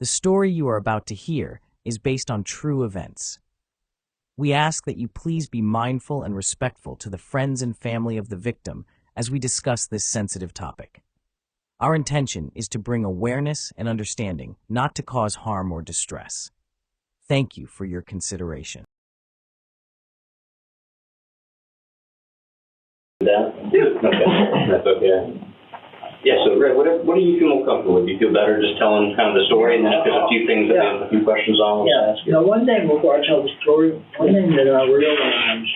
The story you are about to hear is based on true events. We ask that you please be mindful and respectful to the friends and family of the victim as we discuss this sensitive topic. Our intention is to bring awareness and understanding, not to cause harm or distress. Thank you for your consideration. That's okay. Yeah, so Red, what do you feel more comfortable with? Do you feel better just telling kind of the story, and then if there's a few things that we have a few questions on, we'll ask you? Now, one thing before I tell the story, one thing that I realized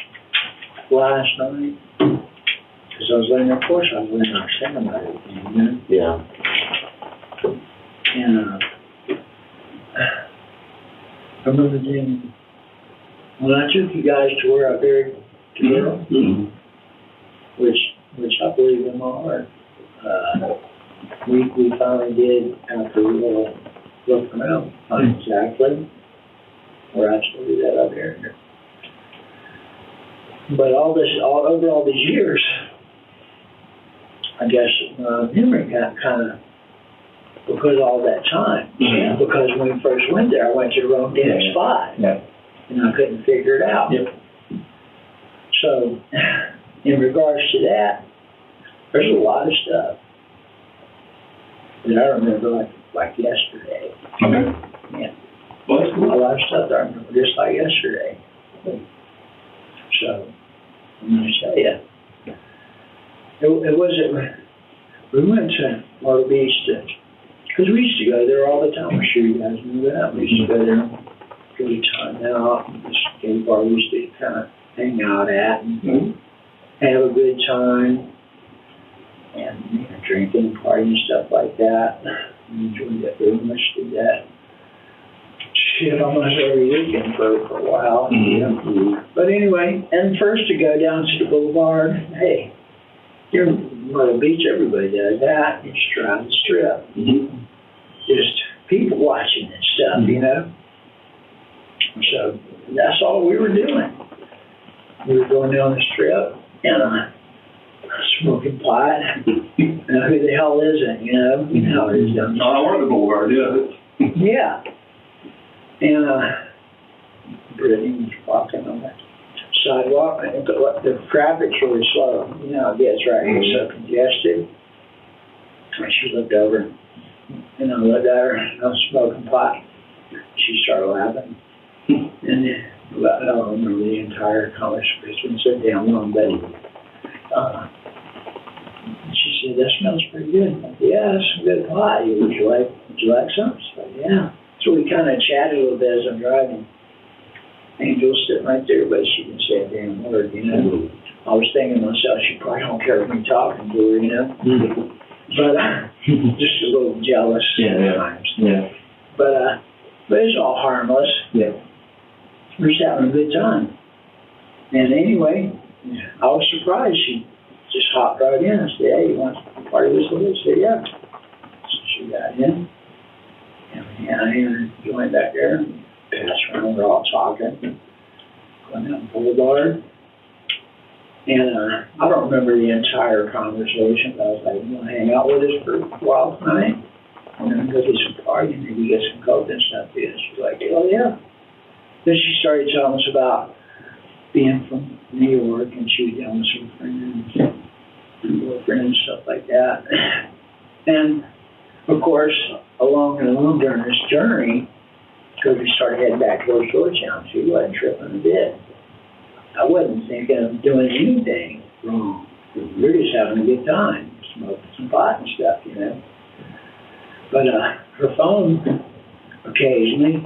last night, because I was laying there, of course I was laying there thinking about it, you know? Yeah. And I remember then, when I took you guys to where I buried the girl, which I believe in my heart, we finally did, after a little look around, find exactly where I told you that I buried her. But over all these years, I guess memory got kind of, because of all that time, because when we first went there, I went to the wrong damn spot, and I couldn't figure it out. So, in regards to that, there's a lot of stuff that I remember like yesterday. Okay. Yeah. Well, that's cool. A lot of stuff that I remember just like yesterday. So, I'm going to tell you, it wasn't, we went to Myrtle Beach because we used to go there all the time. I'm sure you guys knew that. We used to go there, go to time out, this gay bar we used to kind of hang out at and have a good time. And drinking, partying, stuff like that. We enjoyed that very much, did that shit almost every weekend for a while. But anyway, and first to go down to the boulevard, hey, here in Myrtle Beach, everybody does that. You just drive the strip. Just people watching and stuff, you know. So that's all we were doing. We were going down the strip and smoking pot. Who the hell is it, you know? You know how it is down there. I want the boulevard, Yeah. And Brittanee was walking on that sidewalk. And the traffic's really slow. You know how it gets, right? It's so congested. And she looked over, and I looked at her, and I was smoking pot. She started laughing. And I don't remember the entire conversation. It's been so damn long, but she said, "That smells pretty good." Like, yeah, it's some good pot. Would you like some? She said, yeah. So we kind of chatted a little bit as I'm driving. Angel's sitting right there, but she didn't say a damn word, you know. I was thinking to myself, she probably don't care if me talking to her, you know. But just a little jealous sometimes. But it's all harmless. We're just having a good time. And anyway, I was surprised. She just hopped right in and said, "Hey, you want to party with us?" I said, "Yeah." So she got in. And I joined back there and passed around. We're all talking. Going down the boulevard. And I don't remember the entire conversation, but I was like, "You want to hang out with us for a while tonight? And then go get some party and maybe get some coke and stuff." And she's like, "Oh, yeah." Then she started telling us about being from New York, and she was dealing with some friends and boyfriend and stuff like that. And of course, along during this journey, because we started heading back towards Georgetown, she wasn't tripping a bit. I wasn't thinking of doing anything wrong. We were just having a good time, smoking some pot and stuff, you know. But her phone occasionally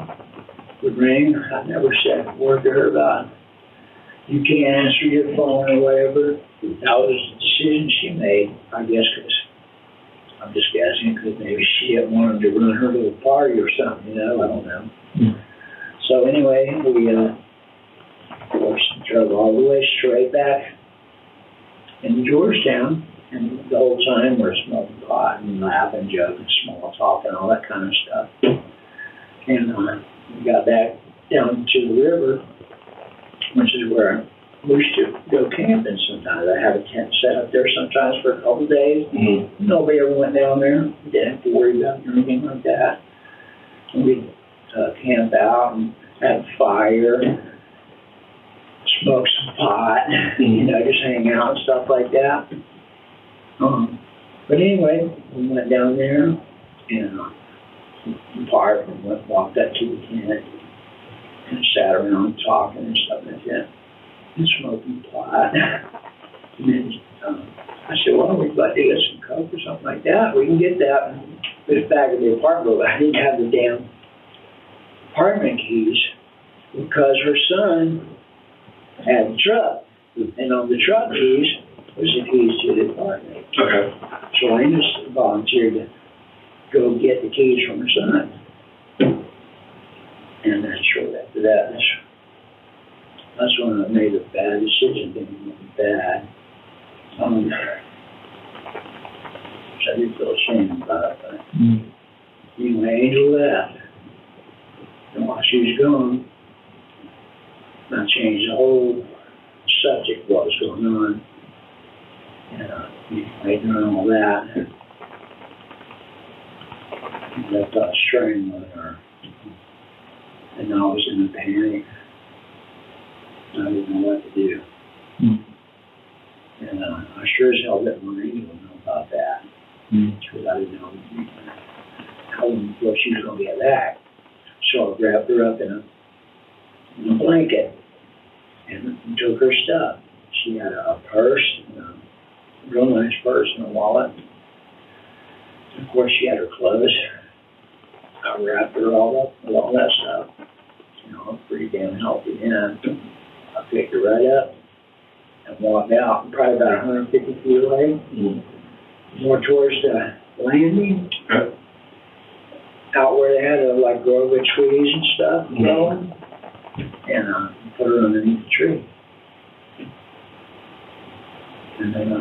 would ring. I never said a word to her about, "You can't answer your phone," or whatever. That was a decision she made, I guess, because I'm just guessing, because maybe she didn't want him to run her little party or something, you know. I don't know. So anyway, we of course drove all the way straight back into Georgetown, and the whole time we're smoking pot and laughing, joking, small talk, and all that kind of stuff. And we got back down to the river, which is where we used to go camping sometimes. I had a tent set up there sometimes for a couple of days. Nobody ever went down there. Didn't have to worry about anything like that. We'd camp out and have fire, smoke some pot, just hang out and stuff like that. But anyway, we went down there and parked and walked up to the tent and sat around talking and stuff like that and smoking pot. And then I said, well, we'd like to get some coke or something like that. We can get that. It was back at the apartment, but I didn't have the damn apartment keys because her son had the truck. And on the truck keys was the keys to the apartment. Okay. So I just volunteered to go get the keys from her son. And then shortly after that, that's when I made a bad decision, being bad. So I did feel ashamed about it. But anyway, Angel left. And while she was gone, I changed the whole subject of what was going on. Anyway, doing all that, and I thought strangling her. And I was in a panic. I didn't know what to do. And I sure as hell didn't want anyone to know about that. Because I didn't know how long before she was going to get back. So I grabbed her up in a blanket and took her stuff. She had a purse, a real nice purse and a wallet. And of course, she had her clothes. I wrapped her all up with all that stuff. Pretty damn healthy then. I picked her right up and walked out, probably about 150 feet away, more towards the landing, out where they had to grow with trees and stuff growing, and put her underneath the tree. And then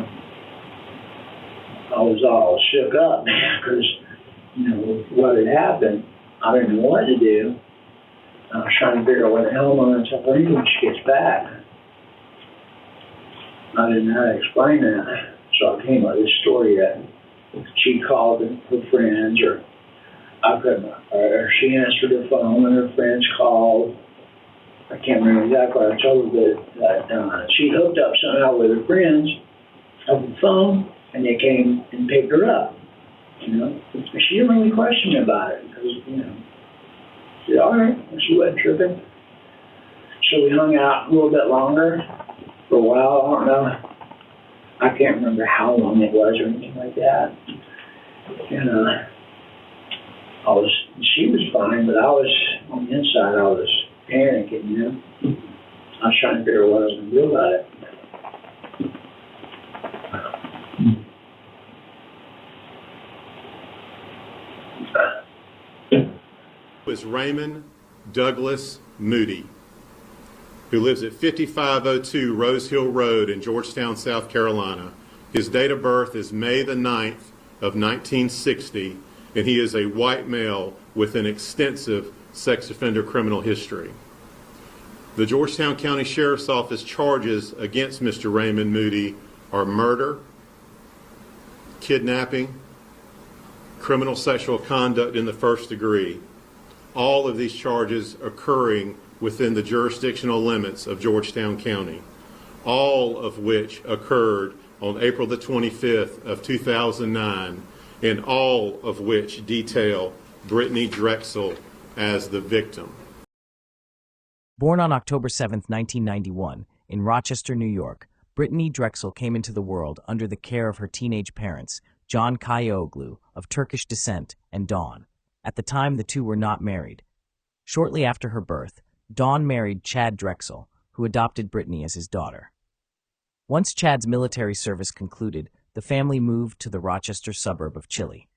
I was all shook up, because, what had happened, I didn't know what to do. I was trying to figure out what the hell I'm going to tell her when she gets back. I didn't know how to explain that. So I came up with this story that she called her friends, or or she answered her phone and her friends called. I can't remember exactly what I told her, but she hooked up somehow with her friends over the phone, and they came and picked her up. She didn't really question me about it because, she said, all right, and she wasn't tripping. So we hung out a little bit longer for a while. I don't know. I can't remember how long it was or anything like that. And she was fine, but I was, on the inside, I was panicking, I was trying to figure out what I was going to do about it. Was Raymond Douglas Moody, who lives at 5502 Rose Hill Road in Georgetown, South Carolina. His date of birth is May the 9th of 1960, and he is a white male with an extensive sex offender criminal history. The Georgetown County Sheriff's Office charges against Mr. Raymond Moody are murder, kidnapping, criminal sexual conduct in the first degree. All of these charges occurring within the jurisdictional limits of Georgetown County, all of which occurred on April the 25th of 2009, and all of which detail Brittanee Drexel as the victim. Born on October 7, 1991, in Rochester, New York, Brittanee Drexel came into the world under the care of her teenage parents, John Kayoglu, of Turkish descent, and Dawn. At the time, the two were not married. Shortly after her birth, Dawn married Chad Drexel, who adopted Brittanee as his daughter. Once Chad's military service concluded, the family moved to the Rochester suburb of Chile.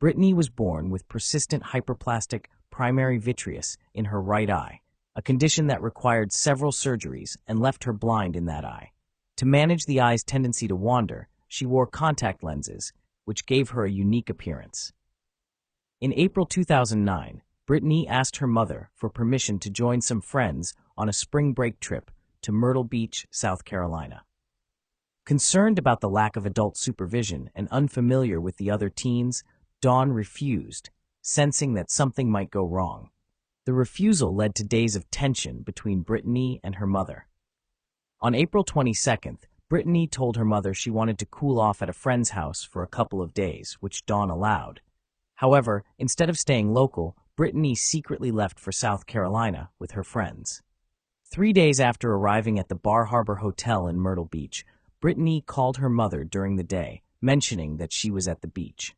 Brittanee was born with persistent hyperplastic primary vitreous in her right eye, a condition that required several surgeries and left her blind in that eye. To manage the eye's tendency to wander, she wore contact lenses, which gave her a unique appearance. In April 2009, Brittanee asked her mother for permission to join some friends on a spring break trip to Myrtle Beach, South Carolina. Concerned about the lack of adult supervision and unfamiliar with the other teens, Dawn refused, sensing that something might go wrong. The refusal led to days of tension between Brittanee and her mother. On April 22nd, Brittanee told her mother she wanted to cool off at a friend's house for a couple of days, which Dawn allowed. However, instead of staying local, Brittanee secretly left for South Carolina with her friends. 3 days after arriving at the Bar Harbor Hotel in Myrtle Beach, Brittanee called her mother during the day, mentioning that she was at the beach.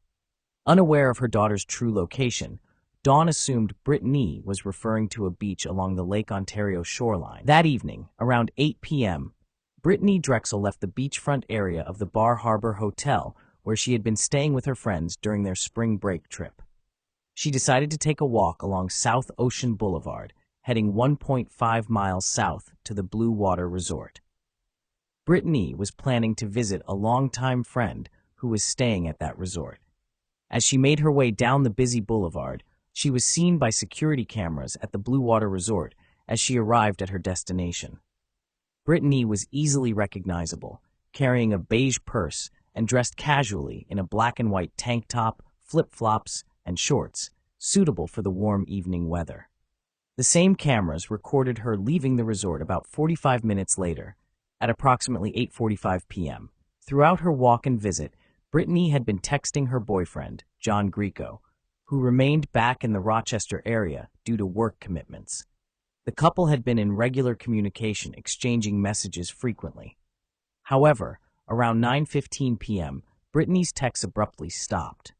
Unaware of her daughter's true location, Dawn assumed Brittanee was referring to a beach along the Lake Ontario shoreline. That evening, around 8 p.m., Brittanee Drexel left the beachfront area of the Bar Harbor Hotel, where she had been staying with her friends during their spring break trip. She decided to take a walk along South Ocean Boulevard, heading 1.5 miles south to the Blue Water Resort. Brittanee was planning to visit a longtime friend who was staying at that resort. As she made her way down the busy boulevard, she was seen by security cameras at the Blue Water Resort as she arrived at her destination. Brittanee was easily recognizable, carrying a beige purse and dressed casually in a black and white tank top, flip-flops, and shorts, suitable for the warm evening weather. The same cameras recorded her leaving the resort about 45 minutes later, at approximately 8:45 p.m. Throughout her walk and visit, Brittanee had been texting her boyfriend, John Greco, who remained back in the Rochester area due to work commitments. The couple had been in regular communication, exchanging messages frequently. However, around 9:15 p.m., Brittanee's texts abruptly stopped.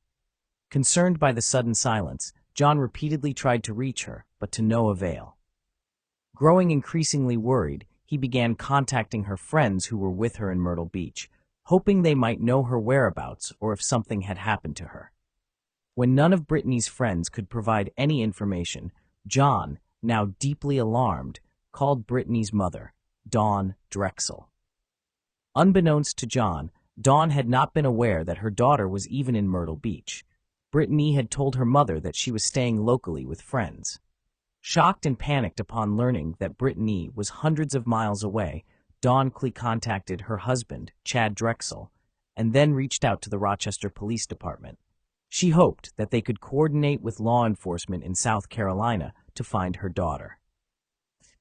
Concerned by the sudden silence, John repeatedly tried to reach her, but to no avail. Growing increasingly worried, he began contacting her friends who were with her in Myrtle Beach, hoping they might know her whereabouts or if something had happened to her. When none of Brittanee's friends could provide any information, John, now deeply alarmed, called Brittanee's mother, Dawn Drexel. Unbeknownst to John, Dawn had not been aware that her daughter was even in Myrtle Beach. Brittanee had told her mother that she was staying locally with friends. Shocked and panicked upon learning that Brittanee was hundreds of miles away, Dawn contacted her husband, Chad Drexel, and then reached out to the Rochester Police Department. She hoped that they could coordinate with law enforcement in South Carolina to find her daughter.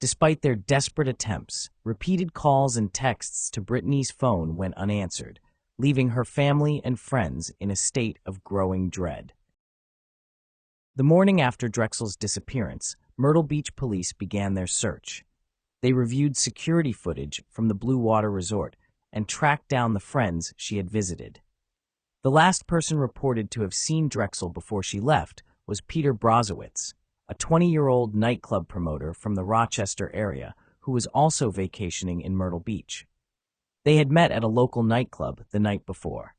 Despite their desperate attempts, repeated calls and texts to Brittanee's phone went unanswered, leaving her family and friends in a state of growing dread. The morning after Drexel's disappearance, Myrtle Beach police began their search. They reviewed security footage from the Blue Water Resort and tracked down the friends she had visited. The last person reported to have seen Drexel before she left was Peter Brozowitz, a 20-year-old nightclub promoter from the Rochester area who was also vacationing in Myrtle Beach. They had met at a local nightclub the night before.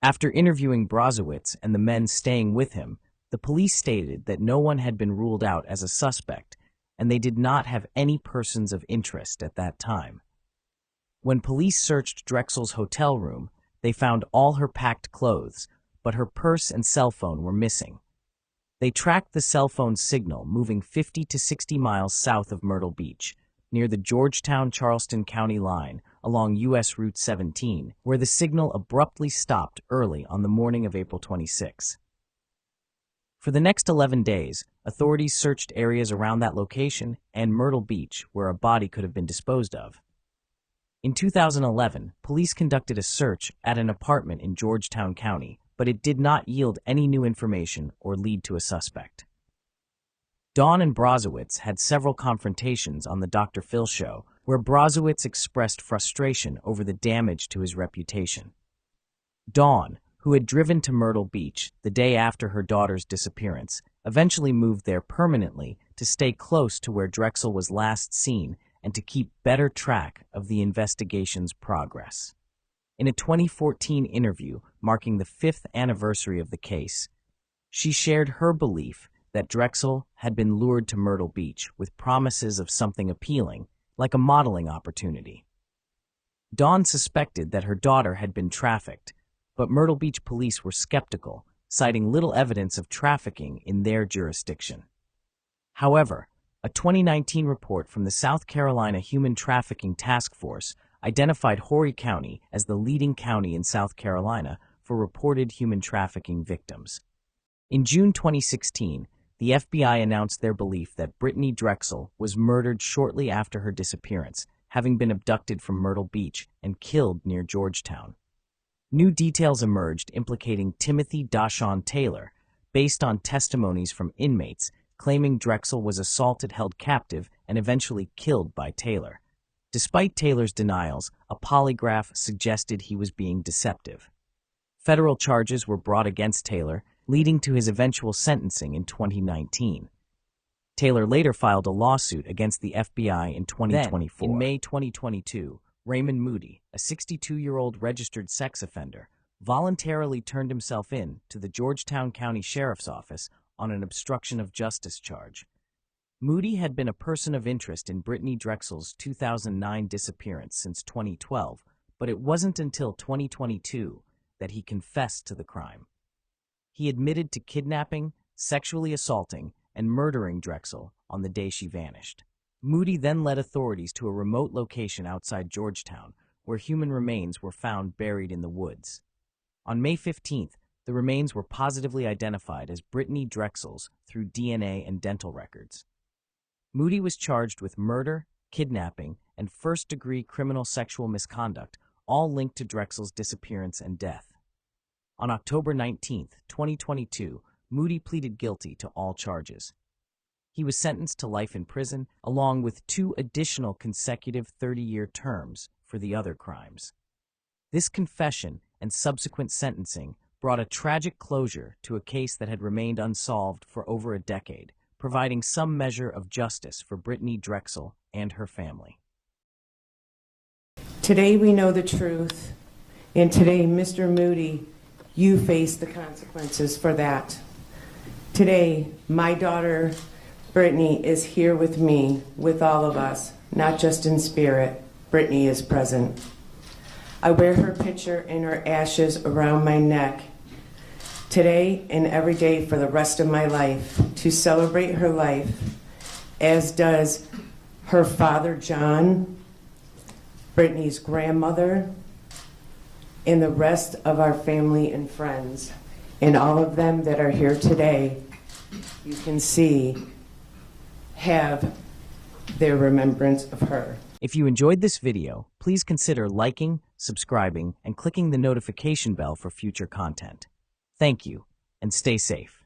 After interviewing Brozowitz and the men staying with him, the police stated that no one had been ruled out as a suspect, and they did not have any persons of interest at that time. When police searched Drexel's hotel room, they found all her packed clothes, but her purse and cell phone were missing. They tracked the cell phone signal moving 50 to 60 miles south of Myrtle Beach, near the Georgetown-Charleston County line along U.S. Route 17, where the signal abruptly stopped early on the morning of April 26. For the next 11 days, authorities searched areas around that location and Myrtle Beach where a body could have been disposed of. In 2011, police conducted a search at an apartment in Georgetown County, but it did not yield any new information or lead to a suspect. Dawn and Brozowitz had several confrontations on the Dr. Phil show, where Brozowitz expressed frustration over the damage to his reputation. Dawn, who had driven to Myrtle Beach the day after her daughter's disappearance, eventually moved there permanently to stay close to where Drexel was last seen and to keep better track of the investigation's progress. In a 2014 interview marking the 5th anniversary of the case, she shared her belief that Drexel had been lured to Myrtle Beach with promises of something appealing, like a modeling opportunity. Dawn suspected that her daughter had been trafficked, but Myrtle Beach police were skeptical, citing little evidence of trafficking in their jurisdiction. However, a 2019 report from the South Carolina Human Trafficking Task Force identified Horry County as the leading county in South Carolina for reported human trafficking victims. In June 2016, the FBI announced their belief that Brittanee Drexel was murdered shortly after her disappearance, having been abducted from Myrtle Beach and killed near Georgetown. New details emerged implicating Timothy Dashawn Taylor, based on testimonies from inmates claiming Drexel was assaulted, held captive, and eventually killed by Taylor. Despite Taylor's denials, a polygraph suggested he was being deceptive. Federal charges were brought against Taylor, leading to his eventual sentencing in 2019. Taylor later filed a lawsuit against the FBI in 2024. Then, in May 2022, Raymond Moody, a 62-year-old registered sex offender, voluntarily turned himself in to the Georgetown County Sheriff's Office on an obstruction of justice charge. Moody had been a person of interest in Brittanee Drexel's 2009 disappearance since 2012, but it wasn't until 2022 that he confessed to the crime. He admitted to kidnapping, sexually assaulting, and murdering Drexel on the day she vanished. Moody then led authorities to a remote location outside Georgetown, where human remains were found buried in the woods. On May 15th, the remains were positively identified as Brittanee Drexel's through DNA and dental records. Moody was charged with murder, kidnapping, and first-degree criminal sexual misconduct, all linked to Drexel's disappearance and death. On October 19, 2022, Moody pleaded guilty to all charges. He was sentenced to life in prison, along with 2 additional consecutive 30-year terms for the other crimes. This confession and subsequent sentencing brought a tragic closure to a case that had remained unsolved for over a decade, providing some measure of justice for Brittanee Drexel and her family. Today we know the truth, and today, Mr. Moody, you face the consequences for that. Today, my daughter, Brittanee, is here with me, with all of us, not just in spirit. Brittanee is present. I wear her picture and her ashes around my neck today and every day for the rest of my life to celebrate her life, as does her father, John, Brittanee's grandmother, and the rest of our family and friends. And all of them that are here today, you can see, have their remembrance of her. If you enjoyed this video, please consider liking, subscribing, and clicking the notification bell for future content. Thank you, and stay safe.